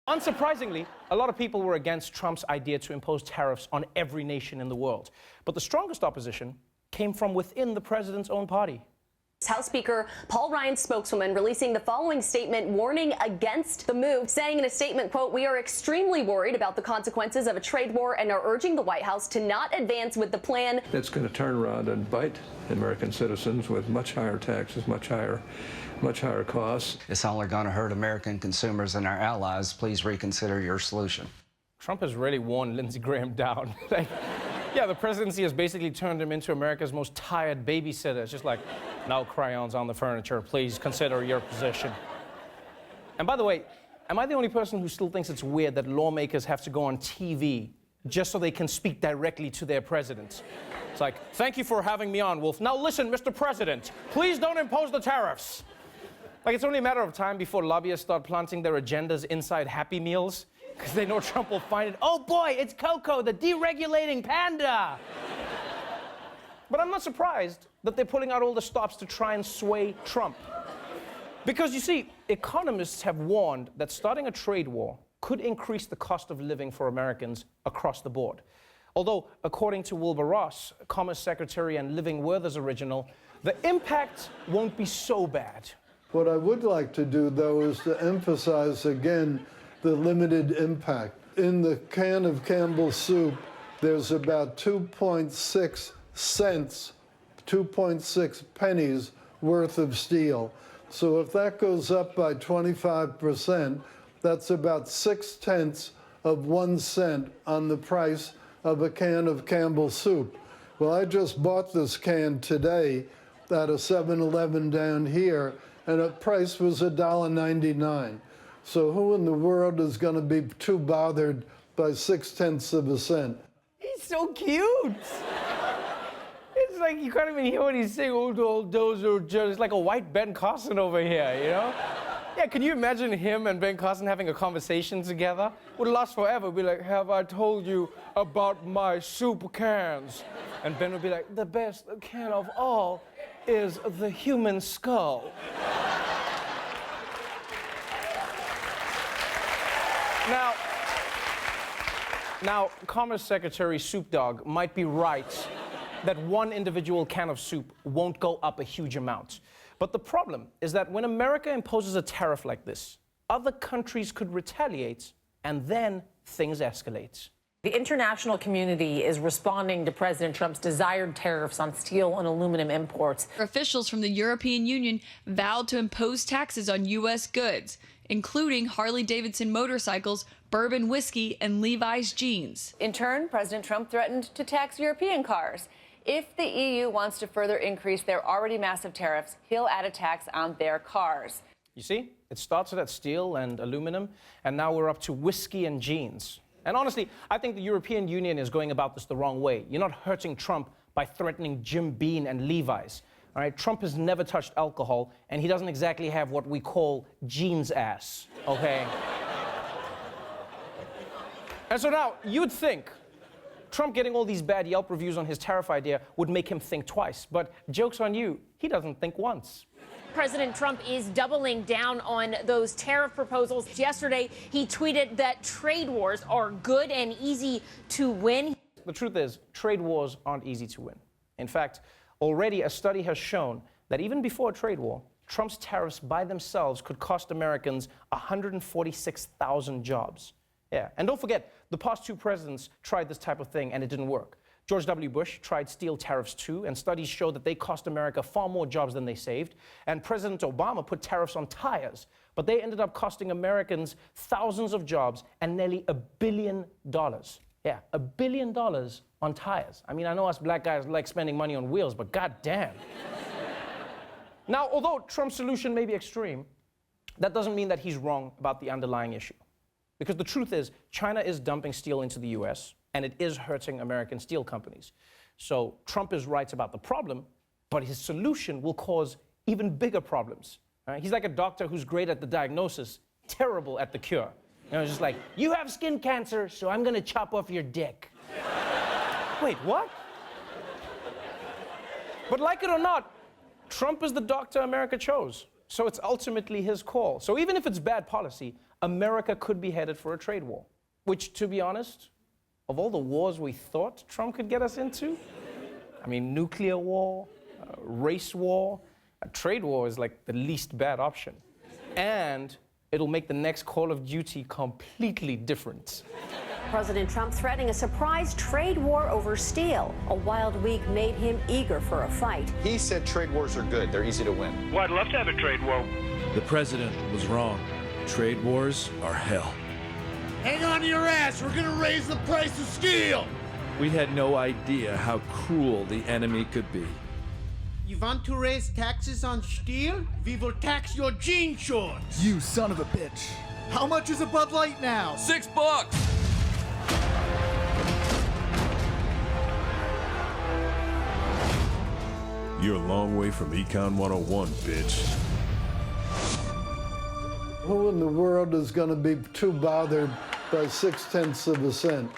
Unsurprisingly, a lot of people were against Trump's idea to impose tariffs on every nation in the world. But the strongest opposition came from within the president's own party. House Speaker Paul Ryan's spokeswoman releasing the following statement warning against the move, saying in a statement, quote, "We are extremely worried about the consequences of a trade war and are urging the White House to not advance with the plan." It's going to turn around and bite American citizens with much higher taxes, much higher costs. It's only going to hurt American consumers and our allies. Please reconsider your solution. Trump has really worn Lindsey Graham down. Yeah, the presidency has basically turned him into America's most tired babysitter. It's just like, no crayons on the furniture, please consider your position. And by the way, am I the only person who still thinks it's weird that lawmakers have to go on TV just so they can speak directly to their president? It's like, thank you for having me on, Wolf. Now listen, Mr. President, please don't impose the tariffs. Like, it's only a matter of time before lobbyists start planting their agendas inside Happy Meals, because they know Trump will find it. Oh boy, it's Coco, the deregulating panda. But I'm not surprised that they're pulling out all the stops to try and sway Trump. Because you see, economists have warned that starting a trade war could increase the cost of living for Americans across the board. Although, according to Wilbur Ross, Commerce Secretary and Living Werther's original, the impact won't be so bad. What I would like to do, though, is to emphasize again the limited impact. In the can of Campbell's soup, there's about 2.6 cents, 2.6 pennies worth of steel. So if that goes up by 25%, that's about 0.6 of 1 cent on the price of a can of Campbell's soup. Well, I just bought this can today at a 7-Eleven down here, and the price was $1.99. So who in the world is going to be too bothered by 0.6 of a cent? He's so cute. It's like you can't even hear what he's saying. Oh, those are just like a white Ben Carson over here, you know? Yeah, can you imagine him and Ben Carson having a conversation together? Would last forever. Be like, have I told you about my soup cans? And Ben would be like, the best can of all is the human skull. Now, Commerce Secretary Soup Dog might be right that one individual can of soup won't go up a huge amount. But the problem is that when America imposes a tariff like this, other countries could retaliate, and then things escalate. The international community is responding to President Trump's desired tariffs on steel and aluminum imports. Officials from the European Union vowed to impose taxes on U.S. goods, including Harley-Davidson motorcycles, bourbon whiskey, and Levi's jeans. In turn, President Trump threatened to tax European cars. If the EU wants to further increase their already massive tariffs, he'll add a tax on their cars. You see, it started at steel and aluminum, and now we're up to whiskey and jeans. And honestly, I think the European Union is going about this the wrong way. You're not hurting Trump by threatening Jim Beam and Levi's. All right, Trump has never touched alcohol, and he doesn't exactly have what we call jeans ass, okay? And so now, you'd think Trump getting all these bad Yelp reviews on his tariff idea would make him think twice. But joke's on you, he doesn't think once. President Trump is doubling down on those tariff proposals. Yesterday, he tweeted that trade wars are good and easy to win. The truth is, trade wars aren't easy to win. In fact, already a study has shown that even before a trade war, Trump's tariffs by themselves could cost Americans 146,000 jobs. Yeah, and don't forget, the past two presidents tried this type of thing and it didn't work. George W. Bush tried steel tariffs too, and studies show that they cost America far more jobs than they saved. And President Obama put tariffs on tires, but they ended up costing Americans thousands of jobs and nearly $1 billion. Yeah, $1 billion on tires. I mean, I know us black guys like spending money on wheels, but goddamn. Now, although Trump's solution may be extreme, that doesn't mean that he's wrong about the underlying issue. Because the truth is, China is dumping steel into the US, and it is hurting American steel companies. So Trump is right about the problem, but his solution will cause even bigger problems. He's like a doctor who's great at the diagnosis, terrible at the cure. You know, just like, you have skin cancer, so I'm gonna chop off your dick. Wait, what? But like it or not, Trump is the doctor America chose. So it's ultimately his call. So even if it's bad policy, America could be headed for a trade war, which, to be honest, of all the wars we thought Trump could get us into, I mean, nuclear war, race war, a trade war is like the least bad option. And it'll make the next Call of Duty completely different. President Trump threatening a surprise trade war over steel. A wild week made him eager for a fight. He said trade wars are good. They're easy to win. Well, I'd love to have a trade war. The president was wrong. Trade wars are hell. Hang on to your ass. We're going to raise the price of steel. We had no idea how cruel the enemy could be. You want to raise taxes on steel? We will tax your jean shorts. You son of a bitch. How much is a Bud Light now? $6. You're a long way from Econ 101, bitch. Who in the world is going to be too bothered by 0.6 of a cent?